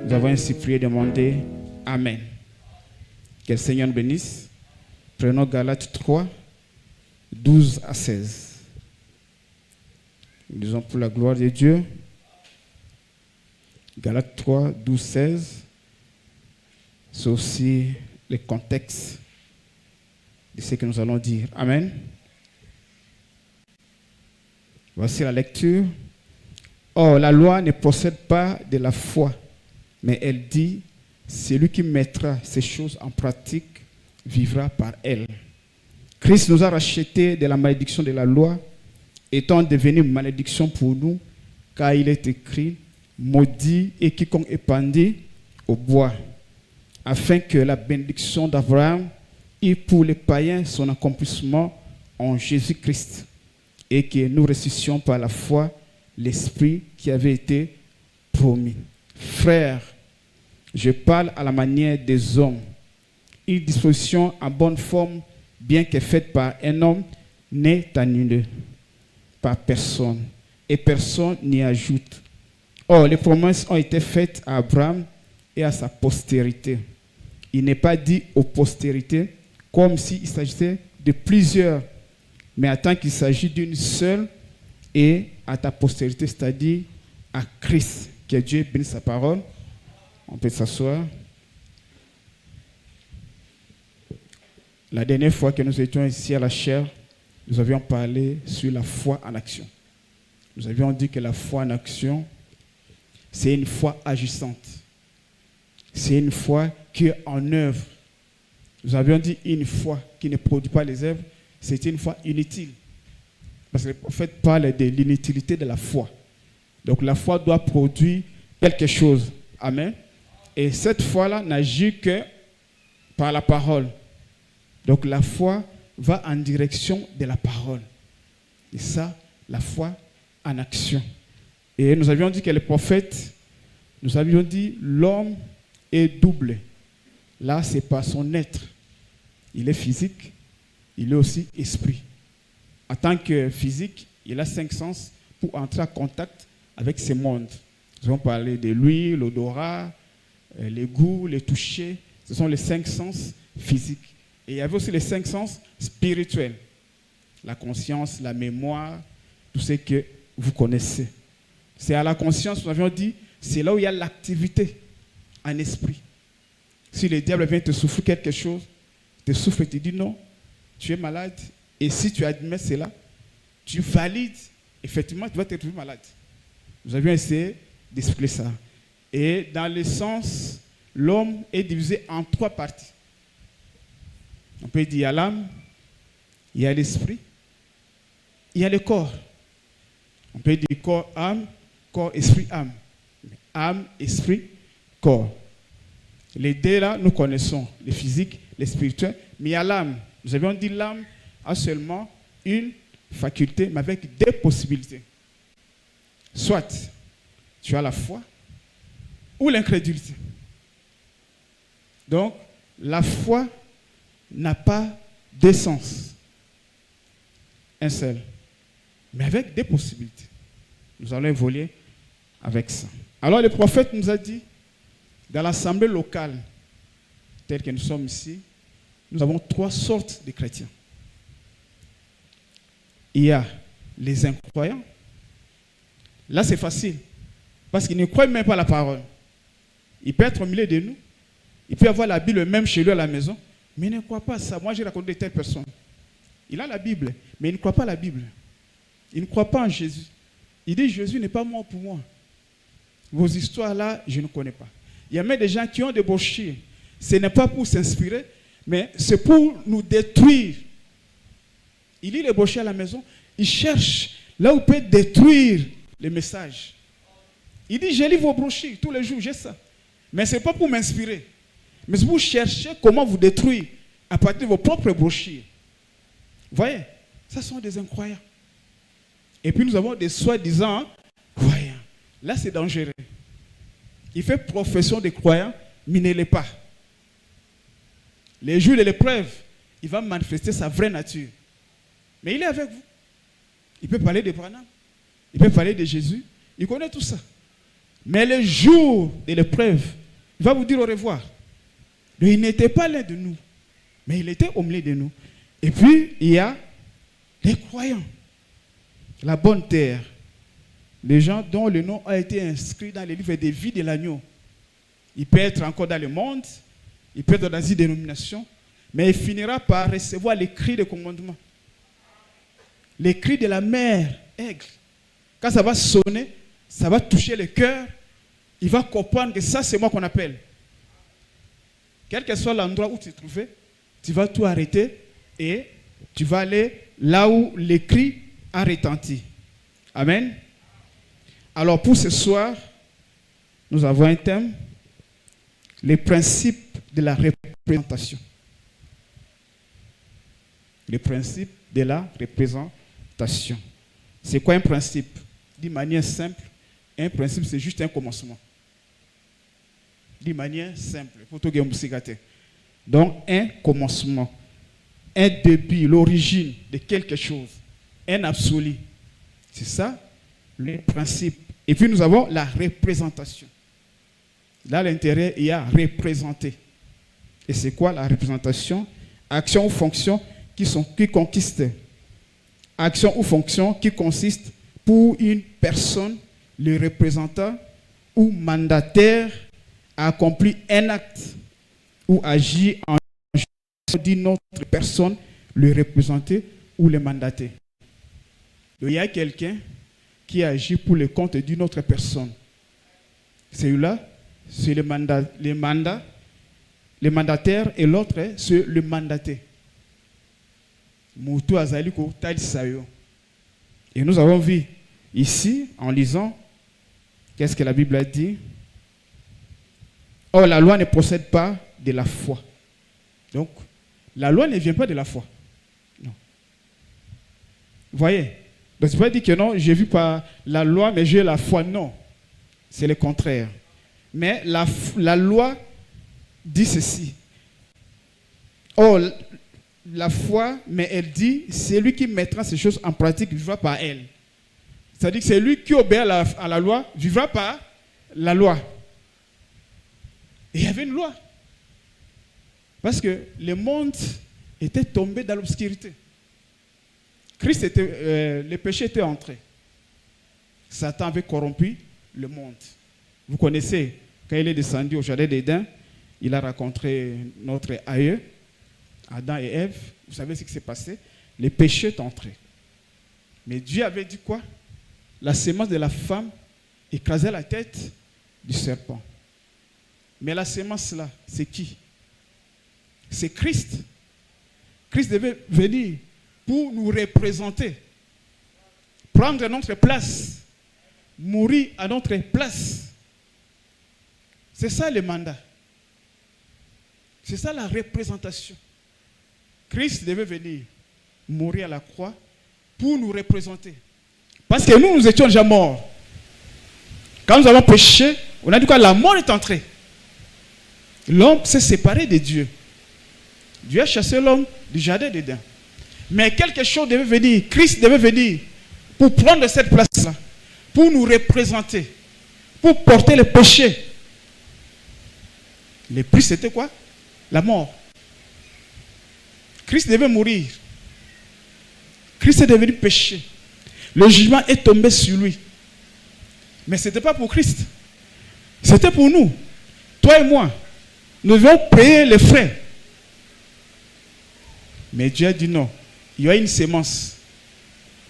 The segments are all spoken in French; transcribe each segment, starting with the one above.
Nous avons ainsi prié et demandé. Amen. Que le Seigneur nous bénisse. Prenons Galates 3, 12 à 16. Nous disons pour la gloire de Dieu. Galates 3, 12, 16. C'est aussi le contexte de ce que nous allons dire. Amen. Voici la lecture. Or, la loi ne procède pas de la foi, mais elle dit, celui qui mettra ces choses en pratique vivra par elle. Christ nous a rachetés de la malédiction de la loi, étant devenu malédiction pour nous, car il est écrit, maudit et quiconque est pendu au bois, afin que la bénédiction d'Abraham ait pour les païens son accomplissement en Jésus-Christ, et que nous ressuscitions par la foi l'Esprit qui avait été promis. Frères, je parle à la manière des hommes. Une disposition en bonne forme, bien que faite par un homme, n'est annulée par personne, et personne n'y ajoute. Or, les promesses ont été faites à Abraham et à sa postérité. Il n'est pas dit aux postérités comme s'il s'agissait de plusieurs, mais tant qu'il s'agit d'une seule, et à ta postérité, c'est-à-dire à Christ. Que Dieu bénisse sa parole. On peut s'asseoir. La dernière fois que nous étions ici à la chaire, nous avions parlé sur la foi en action. Nous avions dit que la foi en action, c'est une foi agissante. C'est une foi qui est en œuvre. Nous avions dit une foi qui ne produit pas les œuvres, c'est une foi inutile. Parce que le prophète parle de l'inutilité de la foi. Donc la foi doit produire quelque chose. Amen. Et cette foi-là n'agit que par la parole. Donc la foi va en direction de la parole. Et ça, la foi en action. Et nous avions dit que le prophète, nous avions dit l'homme est double. Là, c'est pas son être. Il est physique, il est aussi esprit. En tant que physique, il a 5 sens pour entrer en contact avec ce monde. Nous avons parlé de l'huile, l'odorat, les goûts, les touchés. Ce sont les 5 sens physiques. Et il y avait aussi les 5 sens spirituels. La conscience, la mémoire, tout ce que vous connaissez. C'est à la conscience, nous avions dit, c'est là où il y a l'activité en esprit. Si le diable vient te souffler quelque chose, te souffle et te dit non, tu es malade. Et si tu admets cela, tu valides, effectivement, tu vas te retrouver malade. Nous avions essayé d'expliquer ça. Et dans le sens, l'homme est divisé en 3 parties. On peut dire il y a l'âme, il y a l'esprit, il y a le corps. On peut dire corps, âme, corps, esprit, âme. Âme, esprit, corps. Les deux là, nous connaissons, le physique, le spirituel, mais il y a l'âme. Nous avions dit l'âme a seulement une faculté, mais avec 2 possibilités. Soit tu as la foi ou l'incrédulité. Donc, la foi n'a pas 2 sens. Un seul. Mais avec 2 possibilités. Nous allons évoluer avec ça. Alors, le prophète nous a dit, dans l'assemblée locale, telle que nous sommes ici, nous avons 3 sortes de chrétiens. Il y a les incroyants. Là, c'est facile. Parce qu'ils ne croient même pas à la parole. Il peut être au milieu de nous. Il peut avoir la Bible même chez lui à la maison. Mais il ne croit pas à ça. Moi, j'ai raconté de telles personnes. Il a la Bible, mais il ne croit pas à la Bible. Il ne croit pas en Jésus. Il dit, Jésus n'est pas mort pour moi. Vos histoires-là, je ne connais pas. Il y a même des gens qui ont débauché. Ce n'est pas pour s'inspirer, mais c'est pour nous détruire. Il lit les brochures à la maison, il cherche là où il peut détruire les messages. Il dit, je lis vos brochures tous les jours, j'ai ça. Mais ce n'est pas pour m'inspirer. Mais c'est pour chercher comment vous détruire à partir de vos propres brochures. Vous voyez, ça sont des incroyants. Et puis nous avons des soi-disant croyants. Là, c'est dangereux. Il fait profession de croyant, mais il ne l'est pas. Les jours de l'épreuve, il va manifester sa vraie nature. Mais il est avec vous. Il peut parler de Branham. Il peut parler de Jésus. Il connaît tout ça. Mais le jour de l'épreuve, il va vous dire au revoir. Donc, il n'était pas l'un de nous, mais il était au milieu de nous. Et puis, il y a les croyants, la bonne terre, les gens dont le nom a été inscrit dans les livres des vies de l'agneau. Il peut être encore dans le monde, il peut être dans une dénomination, mais il finira par recevoir les cris de commandement. Les cris de la mère aigle. Quand ça va sonner, ça va toucher le cœur, il va comprendre que ça, c'est moi qu'on appelle. Quel que soit l'endroit où tu te trouvais, tu vas tout arrêter et tu vas aller là où les cris a retenti. Amen. Alors pour ce soir, nous avons un thème, les principes de la représentation. Les principes de la représentation. C'est quoi un principe? D'une manière simple, un principe c'est juste un commencement. D'une manière simple. Donc un commencement, un début, l'origine de quelque chose, un absolu. C'est ça le principe. Et puis nous avons la représentation. Là, à l'intérieur, il y a représenter. Et c'est quoi la représentation? Action ou fonction qui conquiste. Action ou fonction qui consiste pour une personne, le représentant ou mandataire à accomplir un acte ou agir en d'une autre personne, le représenter ou le mandater. Donc, il y a quelqu'un qui agit pour le compte d'une autre personne. Celui-là, c'est le mandataire et l'autre, c'est le mandaté. Et nous avons vu ici, en lisant, qu'est-ce que la Bible a dit? Or, la loi ne procède pas de la foi. Donc, la loi ne vient pas de la foi. Non. Vous voyez? Donc, c'est pas dire que non, j'ai vu par la loi, mais j'ai la foi. Non. C'est le contraire. Mais la loi dit ceci. Or, la foi, mais elle dit, c'est lui qui mettra ces choses en pratique, vivra par elle. C'est-à-dire que c'est lui qui obéit à la loi, vivra par la loi. Et il y avait une loi. Parce que le monde était tombé dans l'obscurité. Le péché était entré. Satan avait corrompu le monde. Vous connaissez, quand il est descendu au jardin d'Éden, il a rencontré notre aïeux, Adam et Ève. Vous savez ce qui s'est passé? Le péché est entré. Mais Dieu avait dit quoi? La sémence de la femme écrasait la tête du serpent. Mais la sémence là, c'est qui? C'est Christ. Christ devait venir pour nous représenter, prendre notre place, mourir à notre place. C'est ça le mandat. C'est ça la représentation. Christ devait venir mourir à la croix pour nous représenter. Parce que nous étions déjà morts. Quand nous avons péché, on a dit quoi? La mort est entrée. L'homme s'est séparé de Dieu. Dieu a chassé l'homme du jardin d'Éden. Mais quelque chose devait venir. Christ devait venir pour prendre cette place-là, pour nous représenter, pour porter le péché. Le prix, c'était quoi? La mort. Christ devait mourir. Christ est devenu péché. Le jugement est tombé sur lui. Mais ce n'était pas pour Christ. C'était pour nous. Toi et moi. Nous devions payer les frais. Mais Dieu a dit non. Il y a une sémence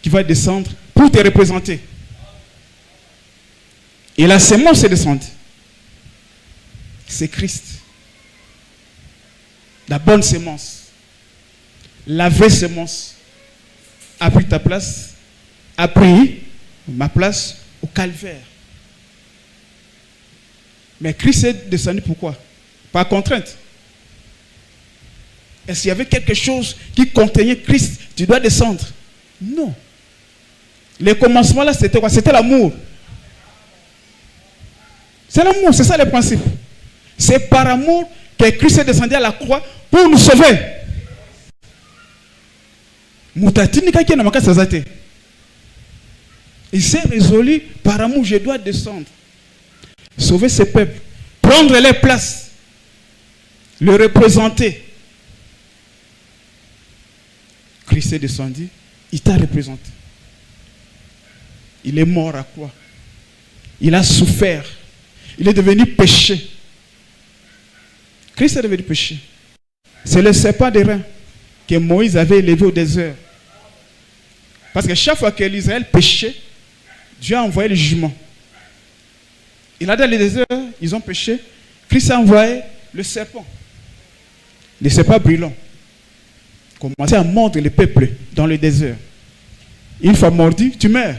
qui va descendre pour te représenter. Et la sémence est descendue. C'est Christ. La bonne sémence. La vraie sémence a pris ta place, a pris ma place au calvaire. Mais Christ est descendu pourquoi? Par contrainte. Est-ce qu'il y avait quelque chose qui contenait Christ? Tu dois descendre. Non. Le commencement là, c'était quoi? C'était l'amour. C'est l'amour, c'est ça le principe. C'est par amour que Christ est descendu à la croix pour nous sauver. Il s'est résolu par amour, je dois descendre. sauver ses peuples, prendre les places, le représenter. Christ est descendu, il t'a représenté. Il est mort à quoi? Il a souffert. Il est devenu péché. Christ est devenu péché. C'est le serpent d'airain que Moïse avait élevé au désert. Parce que chaque fois que l'Israël péchait, Dieu a envoyé le jugement. Il a dans le désert, ils ont péché. Christ a envoyé le serpent. Le serpent brûlant. Commençait à mordre le peuple dans le désert. Une fois mordu, tu meurs.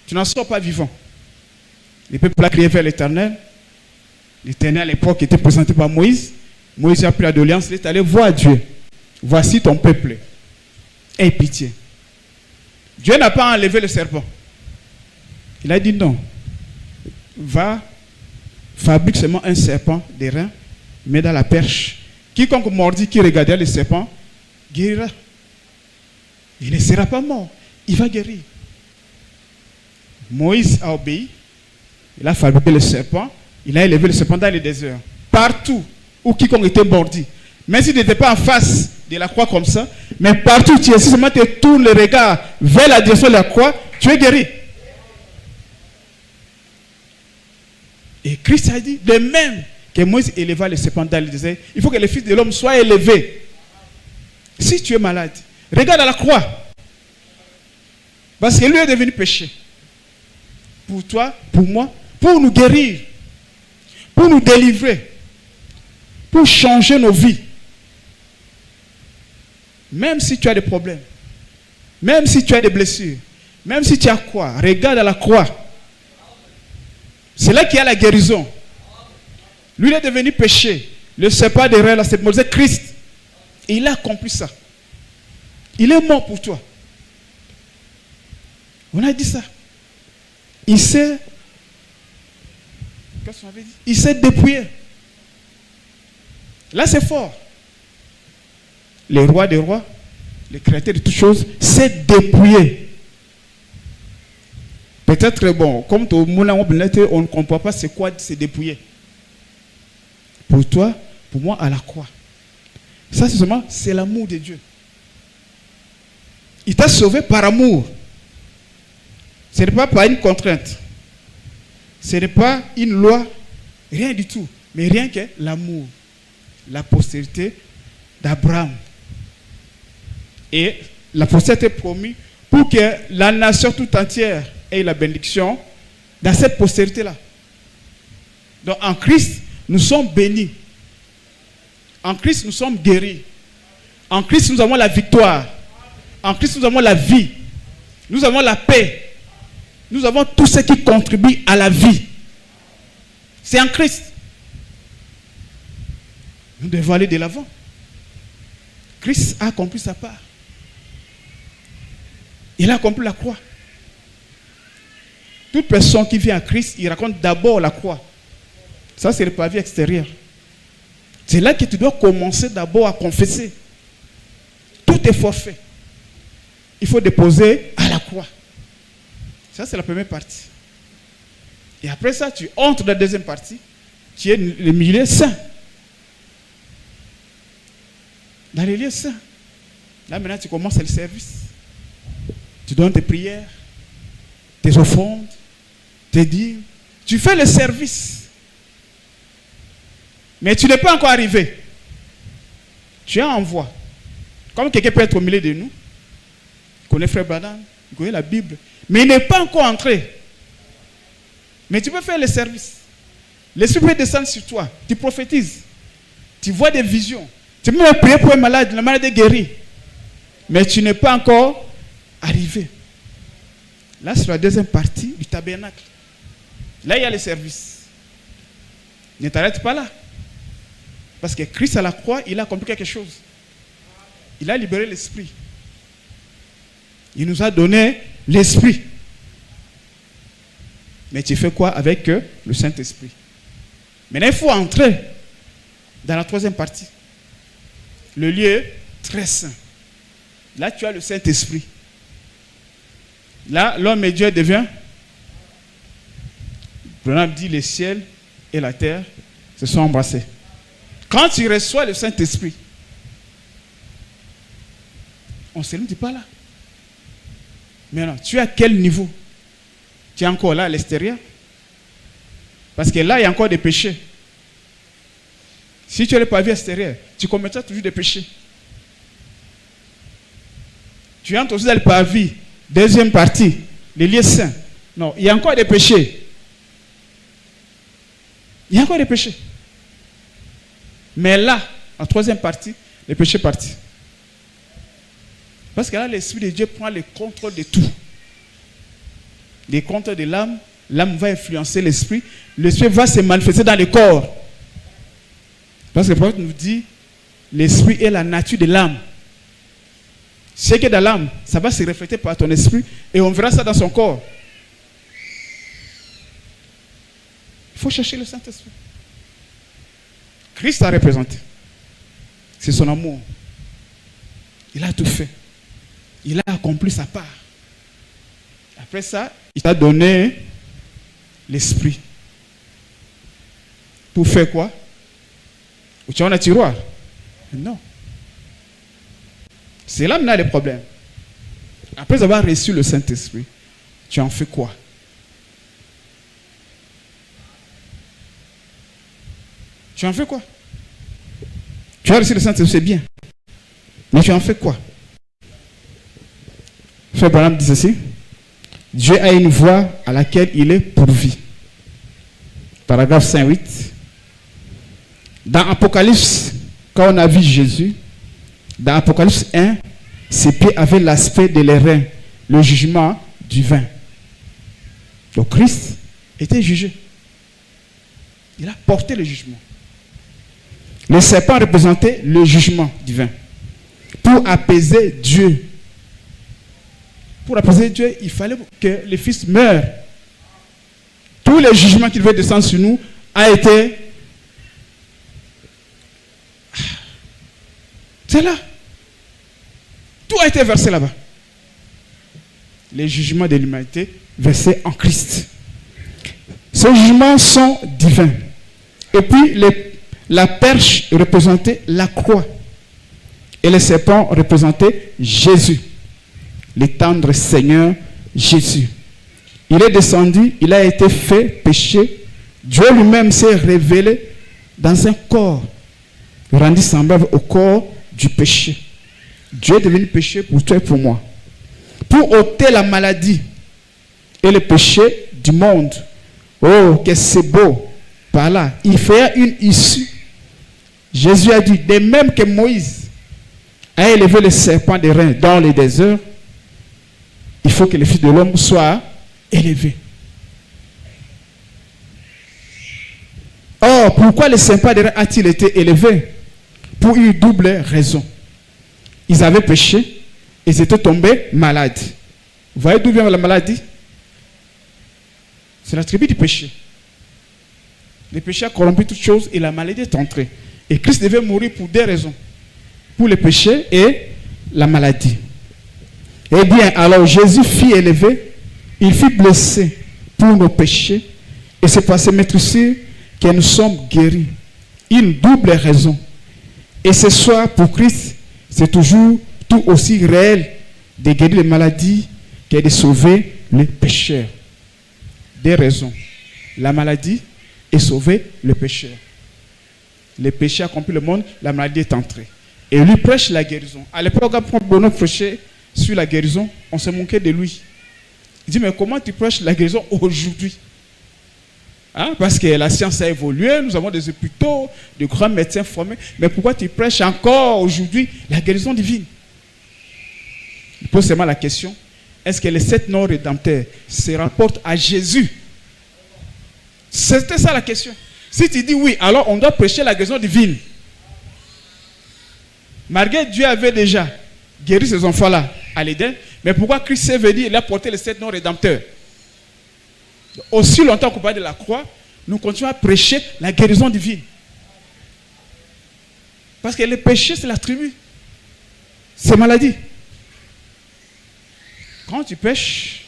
Tu n'en sors pas vivant. Le peuple a crié vers l'Éternel. L'Éternel à l'époque était présenté par Moïse. Moïse a pris la doléance, il est allé voir Dieu. Voici ton peuple. Aie pitié. Dieu n'a pas enlevé le serpent. Il a dit non. Va, fabrique seulement un serpent d'airain, mets dans la perche. Quiconque mordit, qui regardera le serpent, guérira. Il ne sera pas mort. Il va guérir. Moïse a obéi. Il a fabriqué le serpent. Il a élevé le serpent dans le désert. Partout où quiconque était mordi. Même s'il n'était pas en face de la croix comme ça, mais partout où tu es, si seulement tu tournes le regard vers la direction de la croix, tu es guéri. Et Christ a dit, de même que Moïse éleva le serpent dans le désert, il faut que le Fils de l'homme soit élevé. Si tu es malade, regarde à la croix. Parce que lui est devenu péché. Pour toi, pour moi, pour nous guérir, pour nous délivrer, pour changer nos vies. Même si tu as des problèmes, même si tu as des blessures, même si tu as quoi, regarde à la croix. C'est là qu'il y a la guérison. Lui, il est devenu péché. Le serpent derrière là, c'est Moïse, Christ. Et il a accompli ça. Il est mort pour toi. On a dit ça. Il s'est... Qu'est-ce qu'on avait dit? Il s'est dépouillé. Là, c'est fort. Le roi des rois, le créateur de toutes choses, s'est dépouillé. Peut-être, bon, comme tout le monde, on ne comprend pas c'est quoi se dépouiller. Pour toi, pour moi, à la croix. Ça, c'est seulement, c'est l'amour de Dieu. Il t'a sauvé par amour. Ce n'est pas par une contrainte. Ce n'est pas une loi, rien du tout. Mais rien que l'amour. La postérité d'Abraham. Et la postérité est promise pour que la nation tout entière ait la bénédiction dans cette postérité-là. Donc en Christ, nous sommes bénis. En Christ, nous sommes guéris. En Christ, nous avons la victoire. En Christ, nous avons la vie. Nous avons la paix. Nous avons tout ce qui contribue à la vie. C'est en Christ. Nous devons aller de l'avant. Christ a accompli sa part. Il a accompli la croix. Toute personne qui vient à Christ, il raconte d'abord la croix. Ça, c'est le pavé extérieur. C'est là que tu dois commencer d'abord à confesser. Tout est forfait. Il faut déposer à la croix. Ça, c'est la première partie. Et après ça, tu entres dans la deuxième partie. Tu es le milieu saint. Dans les lieux saints. Là, maintenant, tu commences le service. Tu donnes tes prières, tes offrandes, tes dîmes. Tu fais le service. Mais tu n'es pas encore arrivé. Tu es en voie. Comme quelqu'un peut être au milieu de nous. Il connaît Frère Branham, il connaît la Bible. Mais il n'est pas encore entré. Mais tu peux faire le service. L'Esprit peut descendre sur toi. Tu prophétises. Tu vois des visions. Tu peux même prier pour un malade. Le malade est guéri. Mais tu n'es pas encore arrivé. Là, c'est la deuxième partie du tabernacle. Là, il y a le service. Ne t'arrête pas là. Parce que Christ à la croix, il a accompli quelque chose. Il a libéré l'esprit. Il nous a donné l'esprit. Mais tu fais quoi avec le Saint-Esprit? Maintenant, il faut entrer dans la troisième partie. Le lieu très saint. Là, tu as le Saint-Esprit. Là, l'homme et Dieu devient. Branham dit le ciel et la terre se sont embrassés. Quand tu reçois le Saint-Esprit, on ne se limite pas là. Maintenant, tu es à quel niveau? Tu es encore là à l'extérieur? Parce que là, il y a encore des péchés. Si tu es le pavé extérieur, tu commettras toujours des péchés. Tu entres aussi dans le pavé, deuxième partie, les lieux saints. Non, il y a encore des péchés. Il y a encore des péchés. Mais là, en troisième partie, les péchés partis. Parce que là, l'Esprit de Dieu prend le contrôle de tout. Le contrôle de l'âme, l'âme va influencer l'Esprit. L'Esprit va se manifester dans le corps. Parce que le prophète nous dit, l'Esprit est la nature de l'âme. Ce qui est dans l'âme, ça va se refléter par ton esprit et on verra ça dans son corps. Il faut chercher le Saint-Esprit. Christ a représenté. C'est son amour. Il a tout fait. Il a accompli sa part. Après ça, il t'a donné l'esprit. Pour faire quoi? Ou tu as un tiroir? Non. C'est là maintenant le problème. Après avoir reçu le Saint-Esprit, tu en fais quoi? Tu en fais quoi? Tu as reçu le Saint-Esprit, c'est bien. Mais tu en fais quoi? Frère Branham dit ceci. Dieu a une voie à laquelle il est pourvu. Paragraphe 5.8. Dans Apocalypse, quand on a vu Jésus, dans Apocalypse 1, ses pieds avaient l'aspect de l'airain, le jugement du vin. Donc Christ était jugé. Il a porté le jugement. Le serpent représentait le jugement divin. Pour apaiser Dieu. Pour apaiser Dieu, il fallait que le Fils meure. Tous les jugements qu'il veut descendre sur nous a été... C'est là. Tout a été versé là-bas. Les jugements de l'humanité versés en Christ. Ces jugements sont divins. Et puis, la perche représentait la croix. Et le serpent représentait Jésus. Le tendre Seigneur Jésus. Il est descendu, il a été fait péché. Dieu lui-même s'est révélé dans un corps rendu semblable au corps du péché. Dieu est devenu péché pour toi et pour moi. Pour ôter la maladie et le péché du monde. Oh, que c'est beau. Par là, il fait une issue. Jésus a dit, de même que Moïse a élevé le serpent des reins dans les déserts, il faut que le Fils de l'homme soit élevé. Or, pourquoi le serpent des reins a-t-il été élevé? Pour une double raison. Ils avaient péché et ils étaient tombés malades. Vous voyez d'où vient la maladie? C'est la tribu du péché. Le péché a corrompu toutes choses et la maladie est entrée. Et Christ devait mourir pour deux raisons. Pour le péché et la maladie. Eh bien, alors Jésus fut élevé, il fut blessé pour nos péchés, et c'est par ce maître sûr que nous sommes guéris. Une double raison. Et ce soir, pour Christ, c'est toujours tout aussi réel de guérir les maladies que de sauver les pécheurs. Des raisons. La maladie et sauver le pécheur. Le péché a accompli le monde, la maladie est entrée. Et lui prêche la guérison. À l'époque, quand Bono prêchait sur la guérison, on se moquait de lui. Il dit, mais comment tu prêches la guérison aujourd'hui? Hein? Parce que la science a évolué, nous avons des hôpitaux, de grands médecins formés. Mais pourquoi tu prêches encore aujourd'hui la guérison divine? Il pose seulement la question, est-ce que les 7 noms rédempteurs se rapportent à Jésus? C'était ça la question. Si tu dis oui, alors on doit prêcher la guérison divine. Malgré Dieu avait déjà guéri ces enfants-là à l'Éden, mais pourquoi Christ est venu, il a porté les 7 noms rédempteurs? Aussi longtemps qu'on parle de la croix, nous continuons à prêcher la guérison divine. Parce que le péché, c'est la tribu. C'est maladie. Quand tu pêches,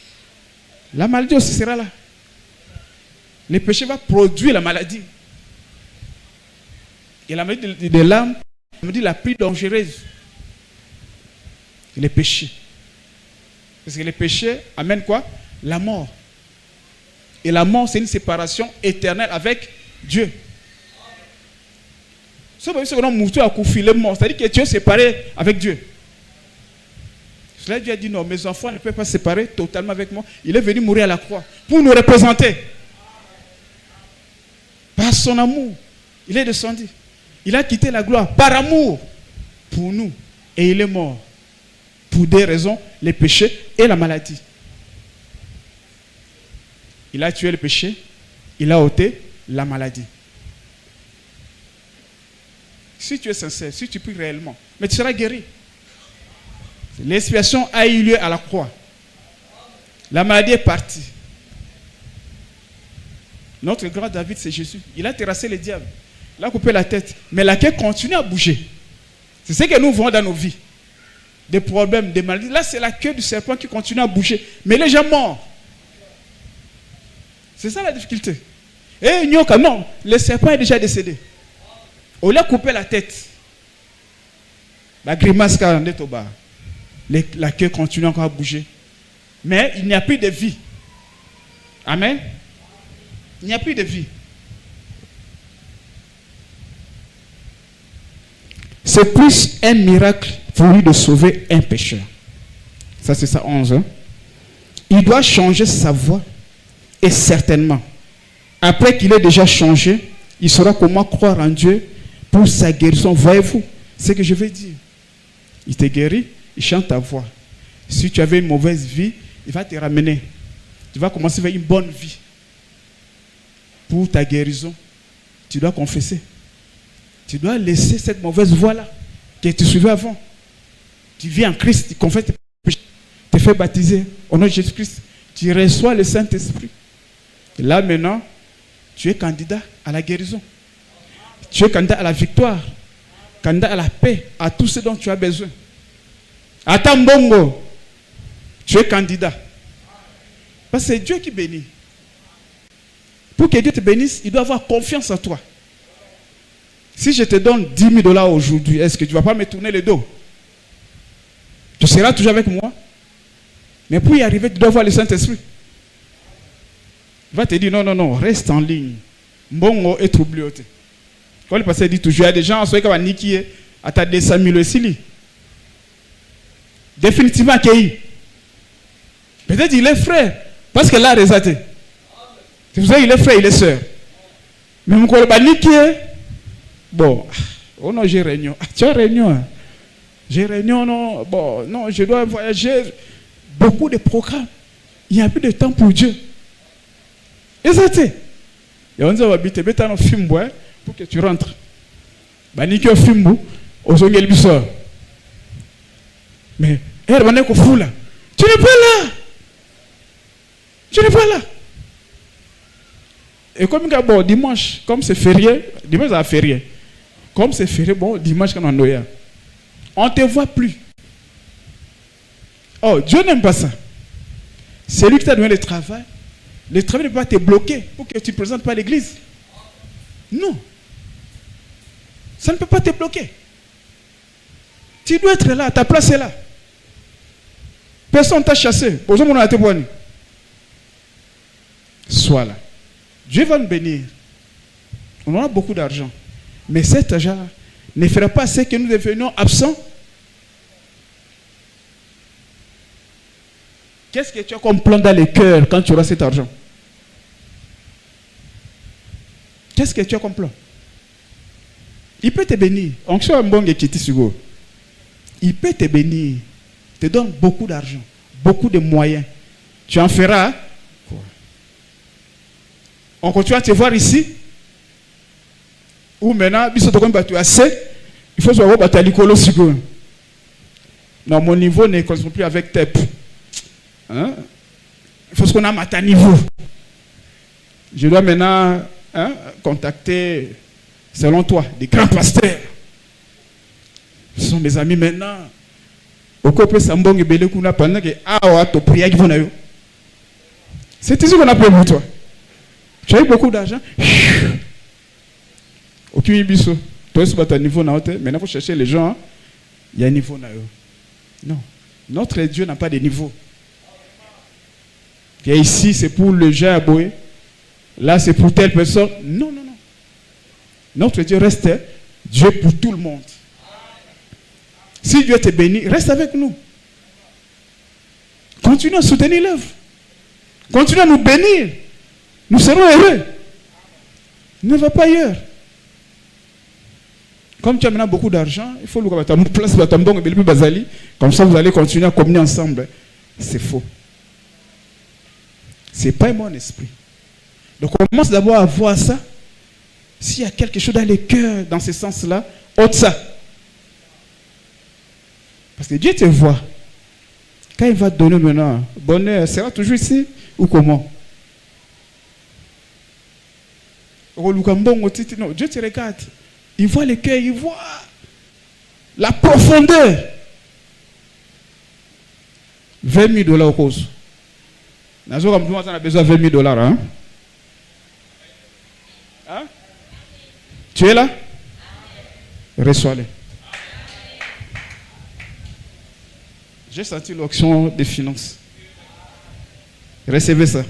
la maladie aussi sera là. Le péché va produire la maladie. Et la maladie de l'âme, la maladie la plus dangereuse, c'est le péché. Parce que le péché amène quoi? La mort. Et la mort, c'est une séparation éternelle avec Dieu. C'est-à-dire que tu es séparé avec Dieu. Cela Dieu a dit non, mes enfants ne peuvent pas se séparer totalement avec moi. Il est venu mourir à la croix pour nous représenter. Par son amour, il est descendu. Il a quitté la gloire par amour pour nous. Et il est mort. Pour des raisons, les péchés et la maladie. Il a tué le péché. Il a ôté la maladie. Si tu es sincère, si tu pries réellement, mais tu seras guéri. L'expiation a eu lieu à la croix. La maladie est partie. Notre grand David, c'est Jésus. Il a terrassé le diable. Il a coupé la tête. Mais la queue continue à bouger. C'est ce que nous voyons dans nos vies. Des problèmes, des maladies. Là, c'est la queue du serpent qui continue à bouger. Mais il est déjà mort. C'est ça la difficulté. Et non, le serpent est déjà décédé. On lui a coupé la tête. La grimace qu'a rendu au bas. La queue continue encore à bouger. Mais il n'y a plus de vie. Amen. Il n'y a plus de vie. C'est plus un miracle pour lui de sauver un pécheur. Ça, c'est ça, 11. Hein? Il doit changer sa voie. Et certainement, après qu'il ait déjà changé, il saura comment croire en Dieu pour sa guérison. Voyez-vous ce que je veux dire? Il te guérit, il chante ta voix. Si tu avais une mauvaise vie, il va te ramener. Tu vas commencer avec une bonne vie. Pour ta guérison, tu dois confesser. Tu dois laisser cette mauvaise voie-là que tu suivais avant. Tu vis en Christ, tu confesses tes péchés, tu te fais baptiser au nom de Jésus-Christ. Tu reçois le Saint-Esprit. Et là maintenant, tu es candidat à la guérison. Tu es candidat à la victoire, candidat à la paix, à tout ce dont tu as besoin. À ta mbongo, tu es candidat. Parce que c'est Dieu qui bénit. Pour que Dieu te bénisse, il doit avoir confiance en toi. Si je te donne 10 000 $ aujourd'hui, est-ce que tu ne vas pas me tourner le dos? Tu seras toujours avec moi. Mais pour y arriver, tu dois avoir le Saint-Esprit. Il va te dire non, reste en ligne. Mbongo est troublé. Quand le pasteur dit toujours, il y a des gens qui ont niqué à ta 200 000 aussi. Définitivement accueilli. Peut-être il est frère. Parce que là, résaté. C'est pour ça qu'il est frère, il est sœur. Mais mon collègue niqué. Bon, oh non, j'ai réunion. Tu as réunion. J'ai réunion, non. Bon, non, je dois voyager. Beaucoup de programmes. Il n'y a plus de temps pour Dieu. Exactement. Et on dit, on va habiter dans film pour que tu rentres. Baniki au film, au zongel bisor. Mais, tu n'es pas là. Tu n'es pas là. Et comme bon, dimanche, comme c'est férié, dimanche c'est férié. Comme c'est férié, bon, dimanche quand on est on ne te voit plus. Oh, Dieu n'aime pas ça. C'est lui qui t'a donné le travail. Le travail ne peut pas te bloquer pour que tu ne présentes pas l'église. Non. Ça ne peut pas te bloquer. Tu dois être là, ta place est là. Personne ne t'a chassé. Sois là. Dieu va nous bénir. On aura beaucoup d'argent. Mais cet argent ne fera pas ce que nous devenions absents. Qu'est-ce que tu as comme plan dans le cœur quand tu auras cet argent? Qu'est-ce que tu as comme plan? Il peut te bénir. Il peut te bénir. Te donne beaucoup d'argent, beaucoup de moyens. Tu en feras. On continue à te voir ici. Ou maintenant, il faut savoir que tu as non, mon niveau ne correspond plus avec TEP. Hein? Il faut qu'on a à ta niveau. Je dois maintenant contacter, selon toi, des grands pasteurs. Ce sont mes amis maintenant. C'est ici qu'on a pris pour toi. Tu as eu beaucoup d'argent. Aucun biseau. Toi, c'est pas ton niveau. Maintenant, il faut chercher les gens. Il y a un niveau. Non. Notre Dieu n'a pas de niveau. Et ici, c'est pour le Jean Aboué. Là, c'est pour telle personne. Non. Notre Dieu reste Dieu pour tout le monde. Si Dieu te bénit, reste avec nous. Continue à soutenir l'œuvre. Continue à nous bénir. Nous serons heureux. Ne va pas ailleurs. Comme tu as maintenant beaucoup d'argent, il faut le place comme ça vous allez continuer à communier ensemble. C'est faux. Ce n'est pas mon esprit. Donc on commence d'abord à voir ça. S'il y a quelque chose dans les cœurs, dans ce sens-là, ôte ça. Parce que Dieu te voit. Quand il va te donner maintenant, bonheur sera toujours ici ou comment? Non, Dieu te regarde. Il voit le cœur, il voit la profondeur. 20 000 dollars au cause. On a besoin de 20 000 dollars. Hein? Tu es là? Reçois-les. J'ai senti l'onction des finances. Recevez ça.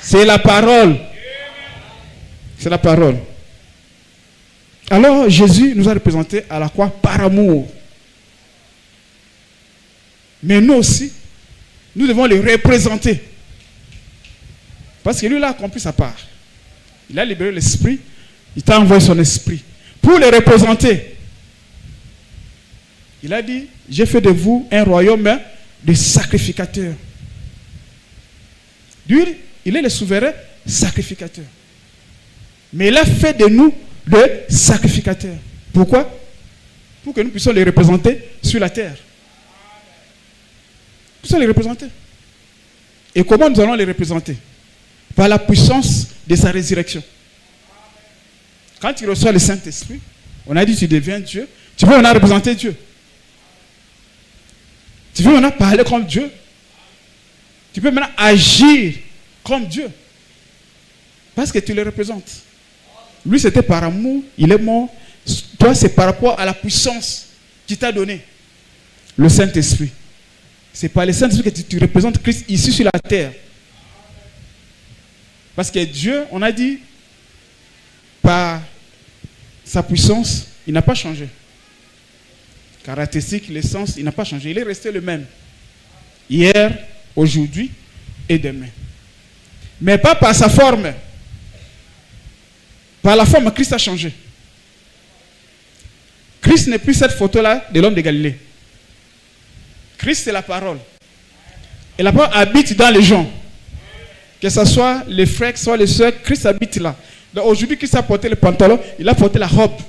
C'est la parole. C'est la parole. Alors Jésus nous a représentés à la croix par amour. Mais nous aussi, nous devons les représenter. Parce que lui, il a accompli sa part. Il a libéré l'esprit. Il t'a envoyé son esprit. Pour les représenter. Il a dit, j'ai fait de vous un royaume de sacrificateurs. Lui, il est le souverain sacrificateur. Mais il a fait de nous des sacrificateurs. Pourquoi? Pour que nous puissions les représenter sur la terre. Nous puissions les représenter. Et comment nous allons les représenter? Par la puissance de sa résurrection. Quand tu reçois le Saint-Esprit, on a dit tu deviens Dieu. Tu veux maintenant représenter Dieu. Tu veux maintenant parler comme Dieu. Tu peux maintenant agir comme Dieu. Parce que tu le représentes. Lui, c'était par amour, il est mort. Toi, c'est par rapport à la puissance qu'il t'a donné. Le Saint-Esprit. C'est par le Saint-Esprit que tu représentes Christ ici sur la terre. Parce que Dieu, on a dit, par sa puissance, il n'a pas changé. Caractéristique, l'essence, il n'a pas changé. Il est resté le même. Hier, aujourd'hui et demain. Mais pas par sa forme. Par la forme, Christ a changé. Christ n'est plus cette photo-là de l'homme de Galilée. Christ, c'est la parole. Et la parole habite dans les gens. Que ce soit les frères, que ce soit les soeurs, Christ habite là. Donc aujourd'hui, Christ a porté le pantalon, il a porté la robe.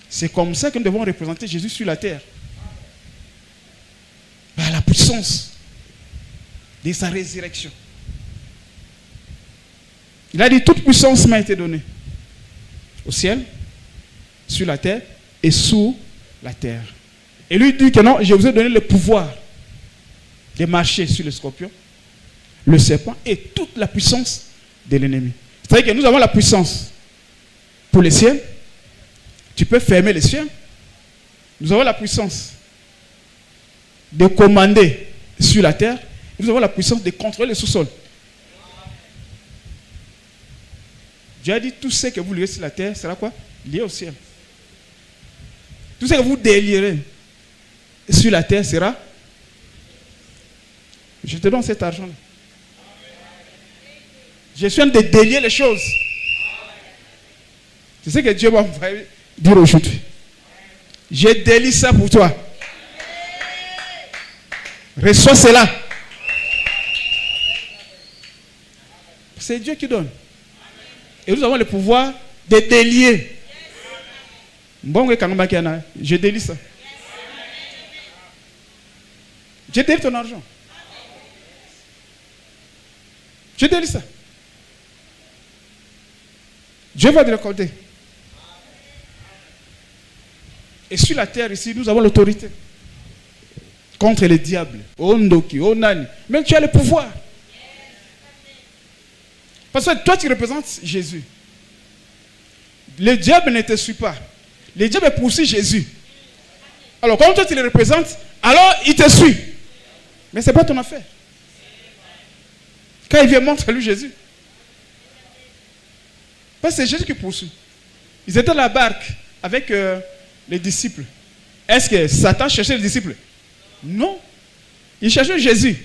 C'est comme ça que nous devons représenter Jésus sur la terre. Par la puissance de sa résurrection. Il a dit, toute puissance m'a été donnée. Au ciel, sur la terre et sous la terre. Et lui dit que non, je vous ai donné le pouvoir de marcher sur le scorpion, le serpent et toute la puissance de l'ennemi. C'est-à-dire que nous avons la puissance pour les ciels. Tu peux fermer les cieux. Nous avons la puissance de commander sur la terre. Nous avons la puissance de contrôler le sous-sol. Dieu a dit, tout ce que vous lirez sur la terre sera quoi? Lié au ciel. Tout ce que vous délirez sur la terre sera. Je te donne cet argent-là. Je suis en train de délier les choses. C'est ce que Dieu va dire aujourd'hui. Je délie ça pour toi. Reçois cela. C'est Dieu qui donne. Et nous avons le pouvoir de délier. Je délie ça. Je délie ton argent. Je délie ça. Dieu va te l'accorder. Et sur la terre ici, nous avons l'autorité. Contre les diables. Ondoki, Onani. Mais tu as le pouvoir. Parce que toi, tu représentes Jésus. Le diable ne te suit pas. Le diable poursuit Jésus. Alors, quand toi tu le représentes, alors il te suit. Mais ce n'est pas ton affaire. Quand il vient, montre-lui Jésus. Parce que c'est Jésus qui poursuit. Ils étaient dans la barque avec les disciples. Est-ce que Satan cherchait les disciples? Non. Il cherchait Jésus.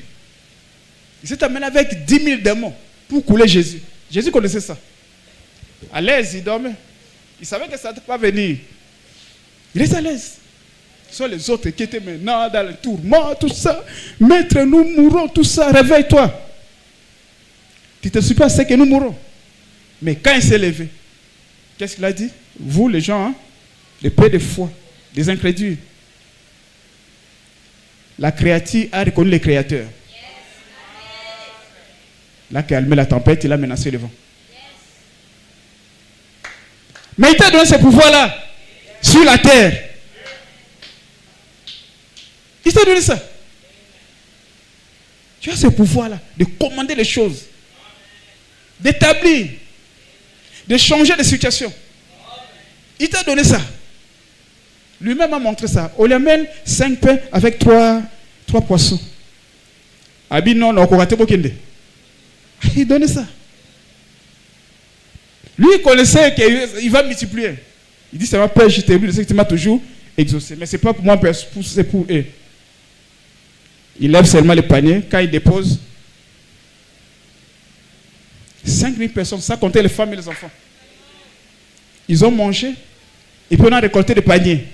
Il s'est amené avec 10 000 démons pour couler Jésus. Jésus connaissait ça. À l'aise, il dormait. Il savait que ça ne va pas venir. Il est à l'aise. Ce sont les autres qui étaient maintenant dans le tourment, tout ça. Maître, nous mourrons, tout ça. Réveille-toi. Tu ne te suis pas, c'est que nous mourrons. Mais quand il s'est levé, qu'est-ce qu'il a dit? Vous, les gens, hein, les peu de foi, des incrédules. La créature a reconnu le Créateur. Il a calmé la tempête, il a menacé le vent. Mais il t'a donné ce pouvoir-là sur la terre. Il t'a donné ça. Tu as ce pouvoir-là de commander les choses, d'établir, de changer de situation. Il t'a donné ça. Lui-même a montré ça. On lui amène 5 pains avec 3 poissons. Abi non, on a il donnait ça. Lui, il connaissait qu'il va multiplier. Il dit, ça va pas, je t'ai vu, je sais que tu m'as toujours exaucé. Mais ce n'est pas pour moi, c'est pour eux. Il lève seulement le panier. Quand il dépose, 5 000 personnes, ça comptait les femmes et les enfants. Ils ont mangé et puis on a récolté des paniers.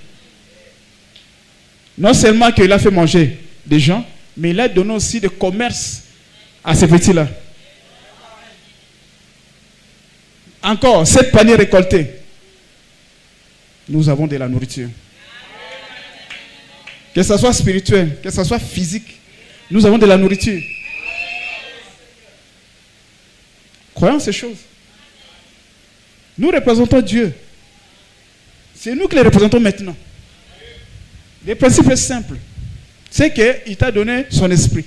Non seulement qu'il a fait manger des gens, mais il a donné aussi des commerces à ces petits-là. Encore, 7 paniers récoltés. Nous avons de la nourriture. Que ce soit spirituel, que ce soit physique, nous avons de la nourriture. Croyons ces choses. Nous représentons Dieu. C'est nous qui les représentons maintenant. Le principe est simple. C'est qu'il t'a donné son esprit.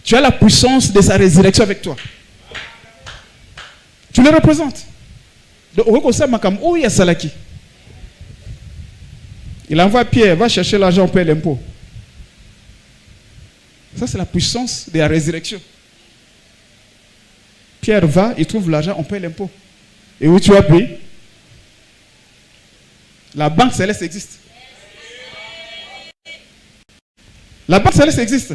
Tu as la puissance de sa résurrection avec toi. Tu le représentes. Il envoie Pierre, va chercher l'argent, on paie l'impôt. Ça, c'est la puissance de la résurrection. Pierre va, il trouve l'argent, on paie l'impôt. Et où tu as pris? La banque céleste existe. La banque céleste existe.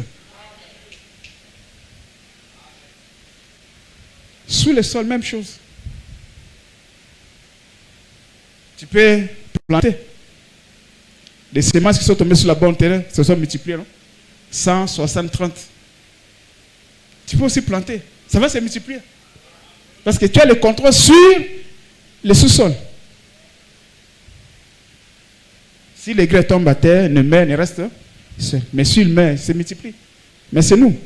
Sous le sol, même chose. Tu peux planter. Les semences qui sont tombées sur la bonne terre se sont multipliées. Non? 100, 60, 30. Tu peux aussi planter. Ça va se multiplier. Parce que tu as le contrôle sur le sous-sol. Si les grains tombent à terre, ne meurent, ne restent seul. Mais s'il meurt, c'est multiplié. Mais c'est nous.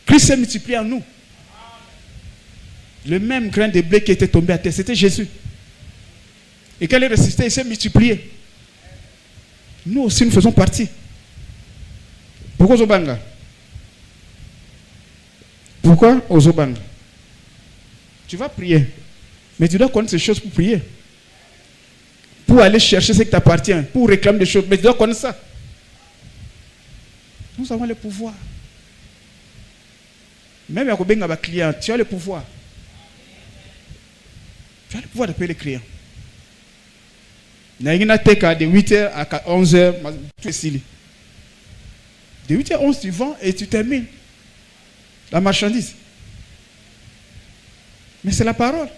Christ s'est multiplié en nous. Le même grain de blé qui était tombé à terre, c'était Jésus. Et quand il est ressuscité, il s'est multiplié. Nous aussi, nous faisons partie. Pourquoi Ozobanga? Pourquoi Ozobanga? Tu vas prier. Mais tu dois connaître ces choses pour prier. Pour aller chercher ce qui t'appartient. Pour réclamer des choses. Mais tu dois connaître ça. Nous avons le pouvoir. Même avec un client, tu as le pouvoir. Tu as le pouvoir de payer les clients. De 8h à 11h, tu es silly. De 8h à 11h, tu vends et tu termines la marchandise. Mais c'est la parole.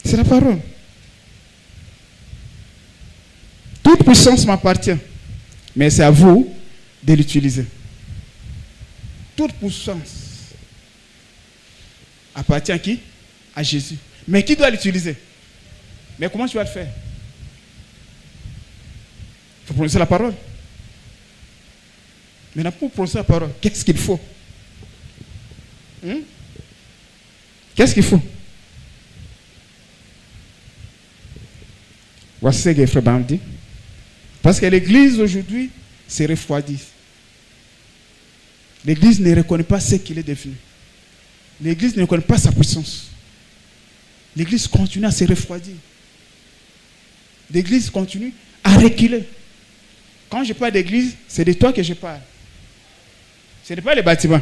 C'est la parole. Toute puissance m'appartient. Mais c'est à vous de l'utiliser. Toute puissance appartient à qui? À Jésus. Mais qui doit l'utiliser? Mais comment tu vas le faire? Il faut prononcer la parole. Maintenant, pour prononcer la parole, qu'est-ce qu'il faut? Qu'est-ce qu'il faut? Voici ce que Frère Bam dit. Parce que l'église aujourd'hui se refroidit. L'église ne reconnaît pas ce qu'il est devenu. l'église ne connaît pas sa puissance. L'église continue à se refroidir. L'église continue à reculer. Quand je parle d'église, c'est de toi que je parle. Ce n'est pas les bâtiments.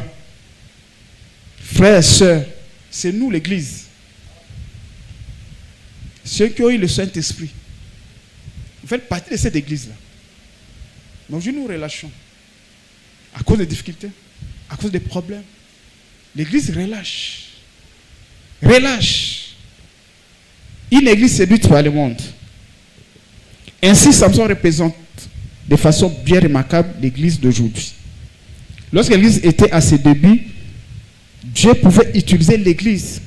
Frères et sœurs, c'est nous l'église. Ceux qui ont eu le Saint-Esprit. Vous faites partie de cette église-là. Mais aujourd'hui, nous relâchons. À cause des difficultés, à cause des problèmes. L'église relâche. Relâche. Une église séduite par le monde. Ainsi, Samson représente de façon bien remarquable l'église d'aujourd'hui. Lorsque l'église était à ses débuts, Dieu pouvait utiliser l'église.